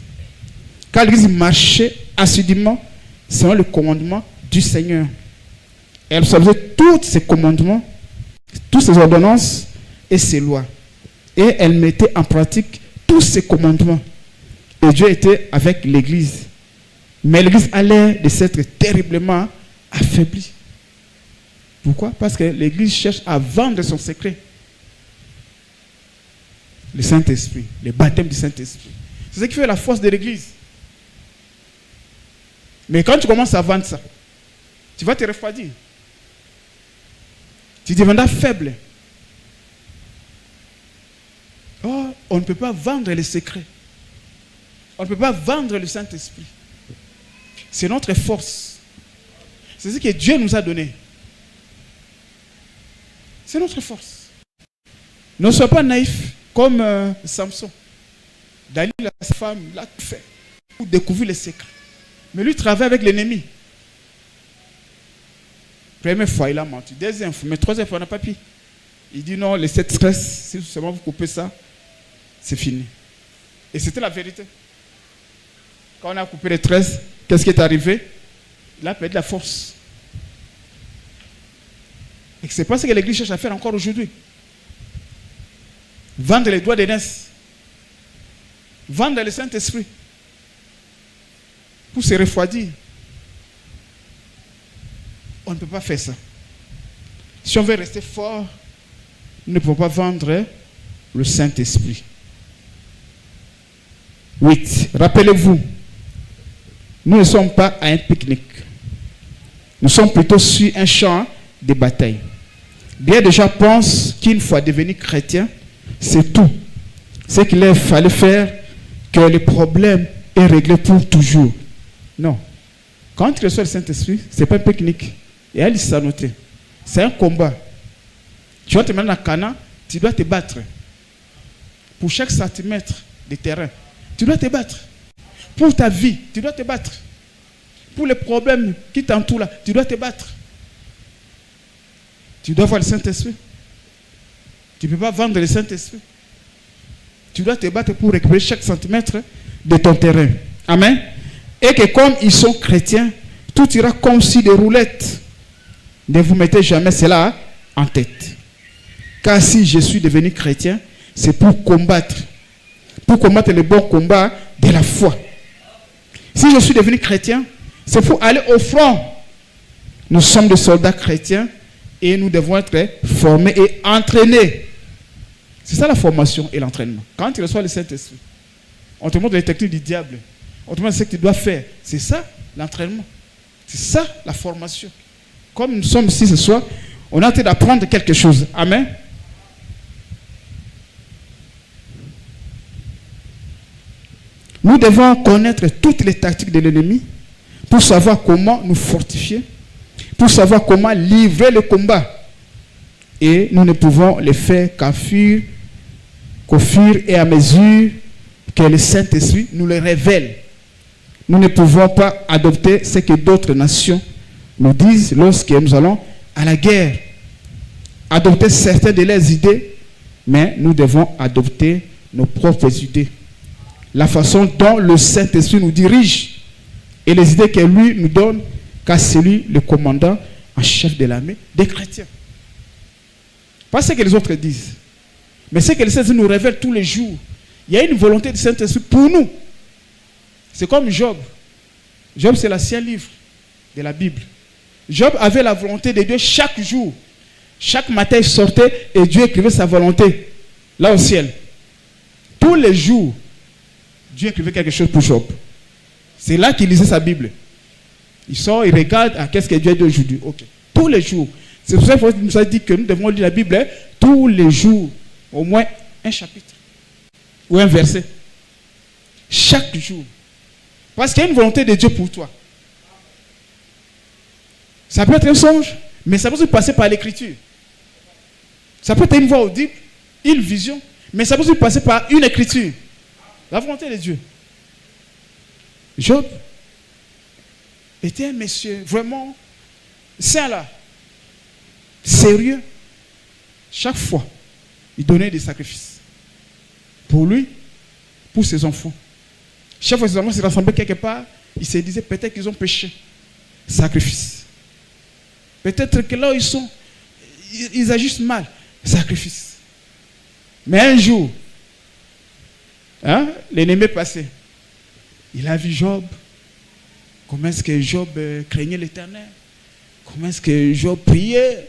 Car l'église marchait assidûment selon le commandement du Seigneur. Elle observait tous ses commandements, toutes ses ordonnances et ses lois. Et elle mettait en pratique tous ses commandements. Et Dieu était avec l'église. Mais l'église a l'air de s'être terriblement affaiblie. Pourquoi? Parce que l'église cherche à vendre son secret. Le Saint-Esprit, le baptême du Saint-Esprit. C'est ce qui fait la force de l'église. Mais quand tu commences à vendre ça, tu vas te refroidir. Tu deviendras faible. Oh, on ne peut pas vendre les secrets. On ne peut pas vendre le Saint-Esprit. C'est notre force. C'est ce que Dieu nous a donné. C'est notre force. Ne sois pas naïf comme Samson. Dalila, sa femme, l'a fait pour découvrir les secrets. Mais lui travaille avec l'ennemi. Première fois, il a menti. Deuxième fois, mais troisième fois, on n'a pas pu. Il dit non, les 7 stress, si seulement vous coupez ça, c'est fini. Et c'était la vérité. Quand on a coupé les 13, qu'est-ce qui est arrivé? Il a perdu la force. Et c'est pas ce que l'église cherche à faire encore aujourd'hui. Vendre les doigts d'aînesse. Vendre le Saint-Esprit. Pour se refroidir. On ne peut pas faire ça. Si on veut rester fort, nous ne pouvons pas vendre le Saint-Esprit. 8. Rappelez-vous, nous ne sommes pas à un pique-nique. Nous sommes plutôt sur un champ de bataille. Bien des gens pensent qu'une fois devenu chrétien, c'est tout. Ce qu'il leur fallait faire, que le problème est réglé pour toujours. Non. Quand tu reçois le Saint-Esprit, ce n'est pas un pique-nique. Et elle s'est notée. C'est un combat. Tu vas te mettre dans Cana, tu dois te battre. Pour chaque centimètre de terrain, tu dois te battre. Pour ta vie, tu dois te battre. Pour les problèmes qui t'entourent là, tu dois te battre. Tu dois avoir le Saint-Esprit. Tu ne peux pas vendre le Saint-Esprit. Tu dois te battre pour récupérer chaque centimètre de ton terrain. Amen. Et que comme ils sont chrétiens, tout ira comme si des roulettes. Ne vous mettez jamais cela en tête. Car si je suis devenu chrétien, c'est pour combattre. Pour combattre le bon combat de la foi. Si je suis devenu chrétien, c'est pour aller au front. Nous sommes des soldats chrétiens et nous devons être formés et entraînés. C'est ça la formation et l'entraînement. Quand tu reçois le Saint-Esprit, on te montre les techniques du diable. On te montre ce que tu dois faire. C'est ça l'entraînement. C'est ça la formation. Comme nous sommes ici ce soir, on a en train d'apprendre quelque chose. Amen. Nous devons connaître toutes les tactiques de l'ennemi pour savoir comment nous fortifier, pour savoir comment livrer le combat. Et nous ne pouvons le faire qu'au fur et à mesure que le Saint-Esprit nous le révèle. Nous ne pouvons pas adopter ce que d'autres nations nous disent lorsque nous allons à la guerre. Adopter certaines de leurs idées, mais nous devons adopter nos propres idées. La façon dont le Saint-Esprit nous dirige et les idées que lui nous donne, car c'est lui le commandant en chef de l'armée des chrétiens. Pas ce que les autres disent, mais ce que le Saint-Esprit nous révèle tous les jours. Il y a une volonté du Saint-Esprit pour nous. C'est comme Job. Job, c'est l'ancien livre de la Bible. Job avait la volonté de Dieu chaque jour. Chaque matin, il sortait et Dieu écrivait sa volonté là au ciel. Tous les jours, Dieu écrivait quelque chose pour Job. C'est là qu'il lisait sa Bible. Il sort, il regarde, qu'est-ce que Dieu a dit aujourd'hui. Ok. Tous les jours. C'est pour ça qu'il nous a dit que nous devons lire la Bible tous les jours. Au moins un chapitre. Ou un verset. Chaque jour. Parce qu'il y a une volonté de Dieu pour toi. Ça peut être un songe, mais ça peut aussi passer par l'écriture. Ça peut être une voix audible, une vision, mais ça peut aussi passer par une écriture. La volonté de Dieu. Job était un monsieur vraiment saint là, sérieux. Chaque fois, il donnait des sacrifices. Pour lui, pour ses enfants. Chaque fois que ses enfants se rassemblaient quelque part, il se disait peut-être qu'ils ont péché. Sacrifice. Peut-être que là où ils sont, ils agissent mal. Sacrifice. Mais un jour, l'ennemi est passé. Il a vu Job. Comment est-ce que Job craignait l'Éternel? Comment est-ce que Job priait?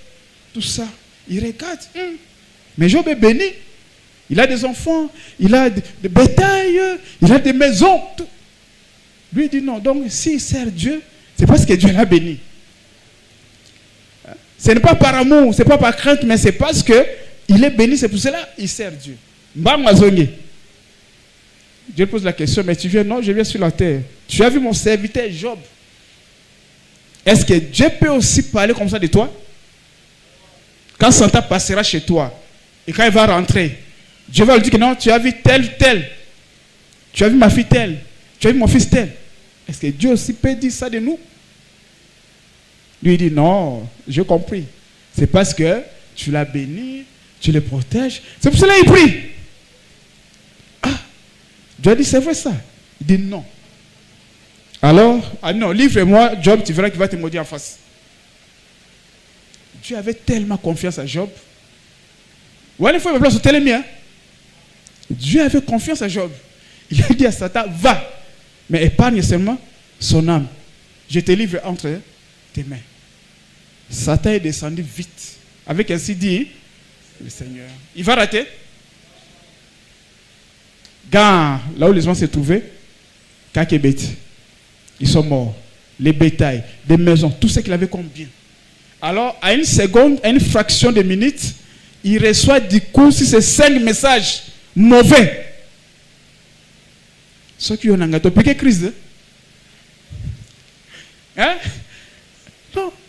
Tout ça. Il regarde. Mais Job est béni. Il a des enfants. Il a des bétail. Il a des maisons. Tout. Lui il dit non. Donc s'il sert Dieu, c'est parce que Dieu l'a béni. Ce n'est pas par amour, ce n'est pas par crainte, mais c'est parce qu'il est béni. C'est pour cela qu'il sert Dieu. Dieu pose la question, mais tu viens? Non, je viens sur la terre. Tu as vu mon serviteur Job. Est-ce que Dieu peut aussi parler comme ça de toi? Quand Satan passera chez toi, et quand il va rentrer, Dieu va lui dire que non, tu as vu tel. Tu as vu ma fille telle. Tu as vu mon fils tel. Est-ce que Dieu aussi peut dire ça de nous? Lui il dit non, j'ai compris. C'est parce que tu l'as béni, tu le protèges. C'est pour cela qu'il prie. Dieu a dit c'est vrai ça. Il dit non. Alors, non, livre-moi Job, tu verras qu'il va te maudire en face. Dieu avait tellement confiance à Job. Ouais, fois, Dieu avait confiance à Job. Il a dit à Satan, va, mais épargne seulement son âme. Je te livre entre tes mains. Satan est descendu vite. Avec ainsi dit, le Seigneur. Il va rater. Là où les gens se trouvaient, Kakebet, ils sont morts. Les bétails, des maisons, tout ce qu'il avait comme bien. Alors, à une seconde, à une fraction de minute, il reçoit du coup, si c'est 5 messages mauvais. Ceux qui ont un gâteau, piqué crise. Hein?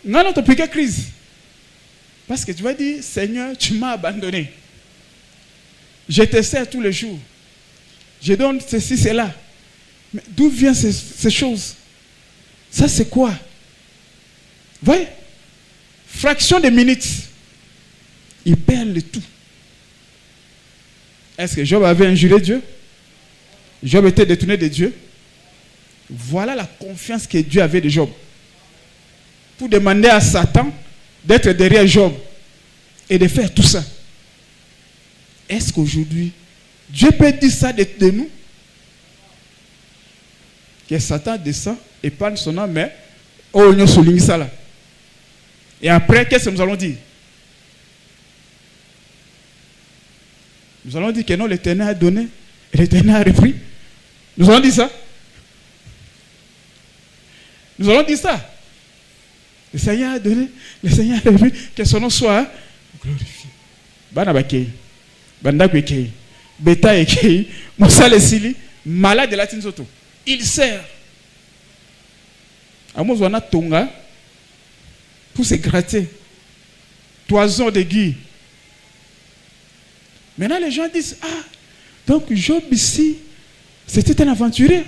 Non, tu piqué crise. Parce que tu vas dire, Seigneur, tu m'as abandonné. Je te sers tous les jours. Je donne ceci, cela. Mais d'où viennent ces choses? Ça, c'est quoi? Vous voyez? Fraction de minutes. Il perd le tout. Est-ce que Job avait injuré Dieu? Job était détourné de Dieu? Voilà la confiance que Dieu avait de Job. Pour demander à Satan d'être derrière Job et de faire tout ça. Est-ce qu'aujourd'hui, Dieu peut dire ça de nous? Que Satan descend, épargne son âme, mais oh, nous souligne ça là. Et après, qu'est-ce que nous allons dire? Nous allons dire que non, l'Éternel a donné et l'Éternel a repris. Nous allons dire ça. Nous allons dire ça. Le Seigneur a donné, le Seigneur a repris, que son nom soit glorifié. Banabakei, Bandakwekei, Beta Ekei, Moussa Lesili, malade de la Tinzoto. Il sert. Amozwana Tonga pour se gratter. Toison d'aiguille. Maintenant, les gens disent, donc Job ici, c'était un aventurier.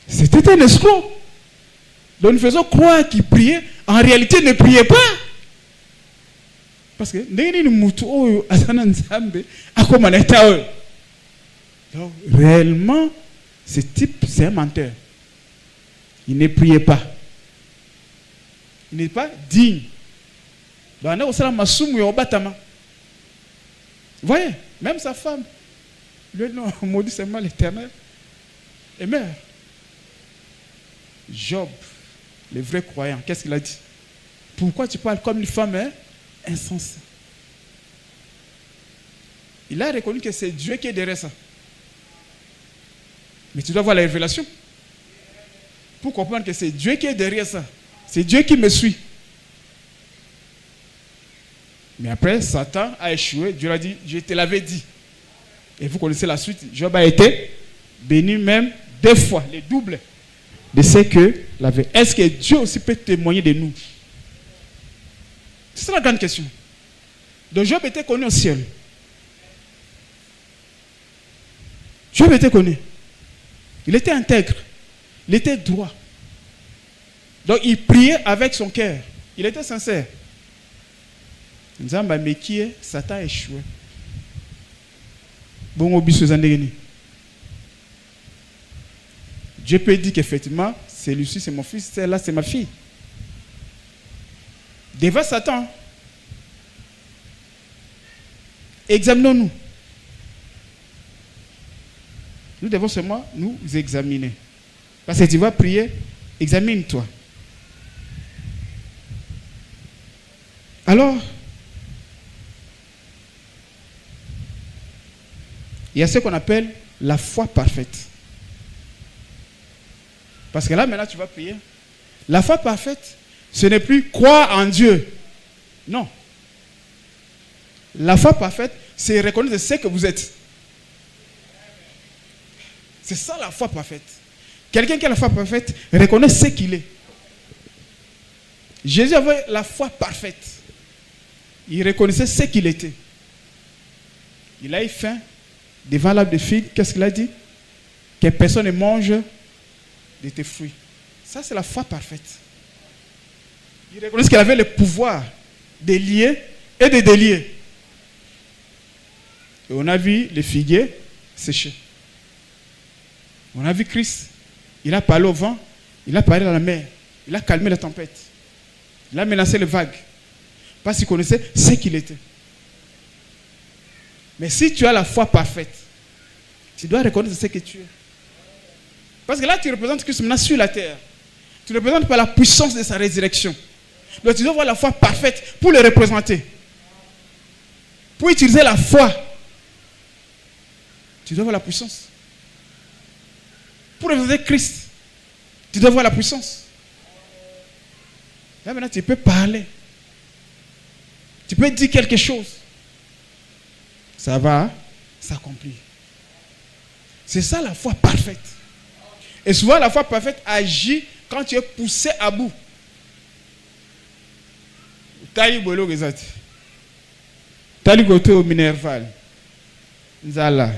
C'était un escroc. Donc nous faisons croire qu'il priait. En réalité, il ne priait pas. Parce que, donc, réellement, ce type, c'est un menteur. Il ne priait pas. Il n'est pas digne. Vous voyez, même sa femme, lui, non, maudit seulement l'Éternel, et meurt. Job, le vrai croyant, qu'est-ce qu'il a dit? Pourquoi tu parles comme une femme insensée? Il a reconnu que c'est Dieu qui est derrière ça. Mais tu dois avoir la révélation pour comprendre que c'est Dieu qui est derrière ça. C'est Dieu qui me suit. Mais après, Satan a échoué. Dieu a dit, je te l'avais dit. Et vous connaissez la suite. Job a été béni même 2 fois, les doubles de ce que l'avait. Est-ce que Dieu aussi peut témoigner de nous? C'est la grande question. Donc Job était connu au ciel. Job était connu. Il était intègre. Il était droit. Donc il priait avec son cœur. Il était sincère. Mais qui est Satan a échoué. Dieu peut dire qu'effectivement, celui-ci c'est mon fils, celle-là c'est ma fille. Devant Satan, examinons-nous. Nous devons seulement nous examiner. Parce que tu vas prier, examine-toi. Alors, il y a ce qu'on appelle la foi parfaite. Parce que là, maintenant, tu vas prier. La foi parfaite, ce n'est plus croire en Dieu. Non. La foi parfaite, c'est reconnaître ce que vous êtes. C'est ça la foi parfaite. Quelqu'un qui a la foi parfaite reconnaît ce qu'il est. Jésus avait la foi parfaite. Il reconnaissait ce qu'il était. Il a eu faim devant l'arbre de figue. Qu'est-ce qu'il a dit? Que personne ne mange de tes fruits. Ça, c'est la foi parfaite. Il reconnaissait qu'il avait le pouvoir de lier et de délier. Et on a vu les figuiers sécher. On a vu Christ. Il a parlé au vent. Il a parlé à la mer. Il a calmé la tempête. Il a menacé les vagues. Parce qu'il connaissait ce qu'il était. Mais si tu as la foi parfaite, tu dois reconnaître ce que tu es. Parce que là, tu représentes Christ maintenant sur la terre. Tu représentes par la puissance de sa résurrection. Donc tu dois avoir la foi parfaite pour le représenter. Pour utiliser la foi, tu dois avoir la puissance. Pour représenter Christ, tu dois avoir la puissance. Là maintenant, tu peux parler. Tu peux dire quelque chose. Ça va s'accomplir. C'est ça la foi parfaite. Et souvent, la foi parfaite agit quand tu es poussé à bout. Taï bolo gezati. Taï goto au Minerval. Nzala.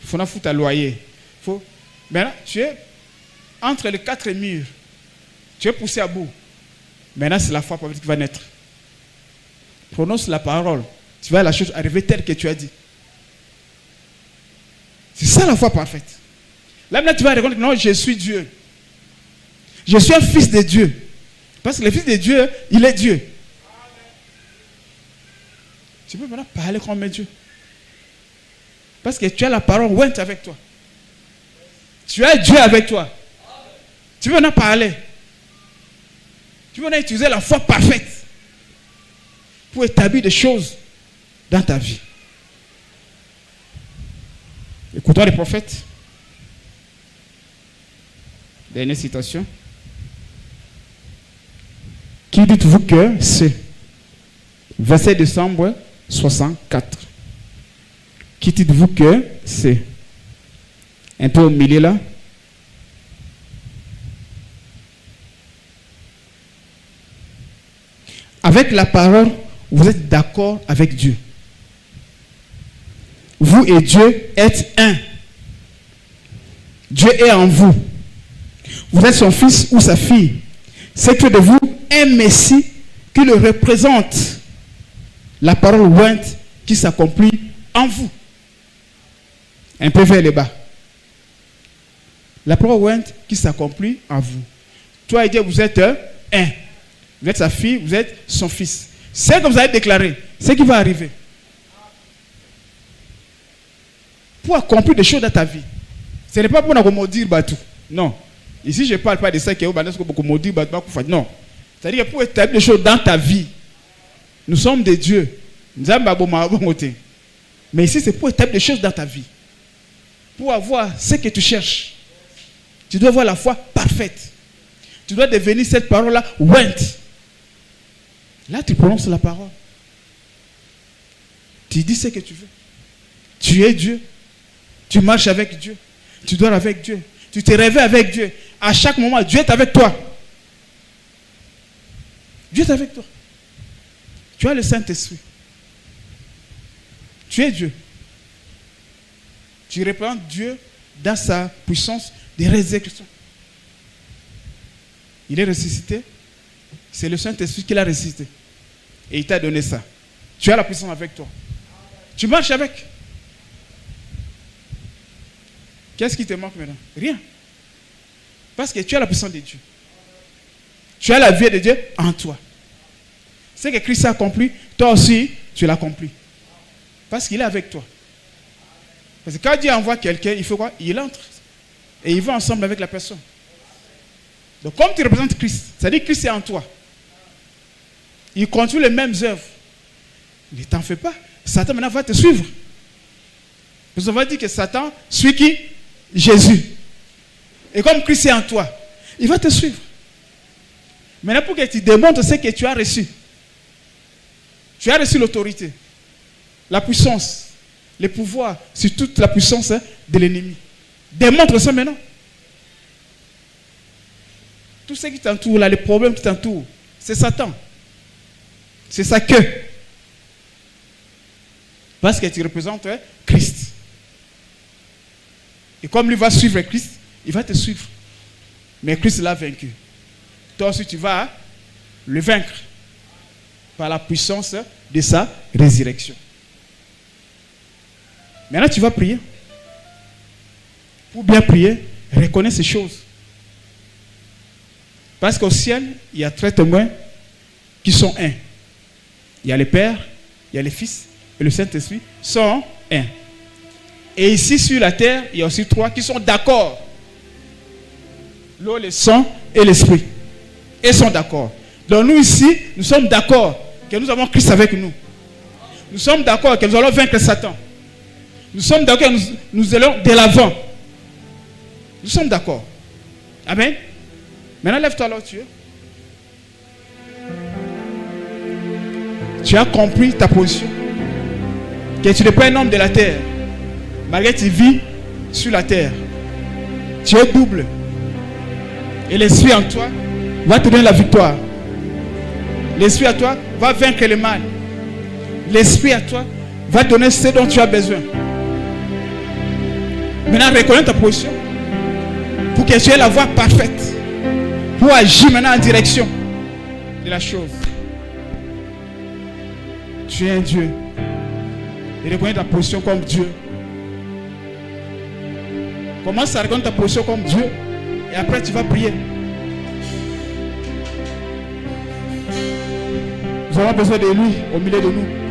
Faut na foutre à loyer. Faut. Maintenant, tu es entre les 4 murs. Tu es poussé à bout. Maintenant, c'est la foi parfaite qui va naître. Prononce la parole. Tu vas la chose arriver telle que tu as dit. C'est ça la foi parfaite. Là maintenant, tu vas reconnaître que non, je suis Dieu. Je suis un fils de Dieu. Parce que le fils de Dieu, il est Dieu. Tu peux maintenant parler comme Dieu. Parce que tu as la parole ouente avec toi. Tu as Dieu avec toi. Tu peux maintenant parler. Tu peux maintenant utiliser la foi parfaite pour établir des choses dans ta vie. Écoutons les prophètes. Dernière citation. Qui dites-vous que c'est? Verset décembre 64. Qui dites-vous que c'est? Un peu au milieu là. Avec la parole, vous êtes d'accord avec Dieu. Vous et Dieu êtes un. Dieu est en vous. Vous êtes son fils ou sa fille. C'est que de vous un Messie qui le représente. La parole ouinte qui s'accomplit en vous. Un peu vers le bas. La parole ouinte qui s'accomplit en vous. Toi et Dieu, vous êtes un. Vous êtes sa fille, vous êtes son fils. C'est comme vous avez déclaré. C'est ce qui va arriver. Pour accomplir des choses dans ta vie. Ce n'est pas pour nous maudire Batou. Non. Ici, je ne parle pas de ça qui est au Banesco pour maudire Batou. Non. C'est-à-dire que pour établir des choses dans ta vie, nous sommes des dieux. Mais ici, c'est pour établir des choses dans ta vie. Pour avoir ce que tu cherches. Tu dois avoir la foi parfaite. Tu dois devenir cette parole-là, went. Là, tu prononces la parole. Tu dis ce que tu veux. Tu es Dieu. Tu marches avec Dieu. Tu dors avec Dieu. Tu te réveilles avec Dieu. À chaque moment, Dieu est avec toi. Dieu est avec toi. Tu as le Saint-Esprit. Tu es Dieu. Tu représentes Dieu dans sa puissance de résurrection. Il est ressuscité. C'est le Saint-Esprit qui l'a ressuscité. Et il t'a donné ça. Tu as la puissance avec toi. Tu marches avec. Qu'est-ce qui te manque maintenant? Rien. Parce que tu as la puissance de Dieu. Tu as la vie de Dieu en toi. Ce que Christ a accompli, toi aussi, tu l'as accompli. Parce qu'il est avec toi. Parce que quand Dieu envoie quelqu'un, il fait quoi? Il entre. Et il va ensemble avec la personne. Donc comme tu représentes Christ, c'est-à-dire que Christ est en toi. Il continue les mêmes œuvres. Ne t'en fais pas. Satan maintenant va te suivre. Parce qu'on va dire que Satan suit qui? Jésus. Et comme Christ est en toi, il va te suivre. Maintenant pour que tu démontres ce que tu as reçu. Tu as reçu l'autorité, la puissance, le pouvoir sur toute la puissance de l'ennemi. Démontre ça maintenant. Tout ce qui t'entoure, là, les problèmes qui t'entourent, c'est Satan. C'est sa queue. Parce que tu représentes Christ. Et comme lui va suivre Christ, il va te suivre. Mais Christ l'a vaincu. Toi aussi, tu vas le vaincre par la puissance de sa résurrection. Maintenant, tu vas prier. Pour bien prier, reconnais ces choses. Parce qu'au ciel, il y a 3 témoins qui sont un. Il y a le Père, il y a le Fils et le Saint-Esprit sont un. Et ici sur la terre, il y a aussi 3 qui sont d'accord. L'eau, le sang et l'esprit. Ils sont d'accord. Donc nous ici, nous sommes d'accord que nous avons Christ avec nous. Nous sommes d'accord que nous allons vaincre Satan. Nous sommes d'accord que nous allons de l'avant. Nous sommes d'accord. Amen. Maintenant, lève-toi là où tu es. Tu as compris ta position. Que tu n'es pas un homme de la terre. Malgré que tu vis sur la terre. Tu es double. Et l'esprit en toi va te donner la victoire. L'esprit à toi va vaincre le mal. L'esprit à toi va donner ce dont tu as besoin. Maintenant, reconnais ta position. Pour que tu aies la voie parfaite. Pour agir maintenant en direction de la chose. Tu es un Dieu. Et reconnais ta position comme Dieu. Commence à reconnaître ta position comme Dieu. Et après tu vas prier. Nous avons besoin de lui au milieu de nous.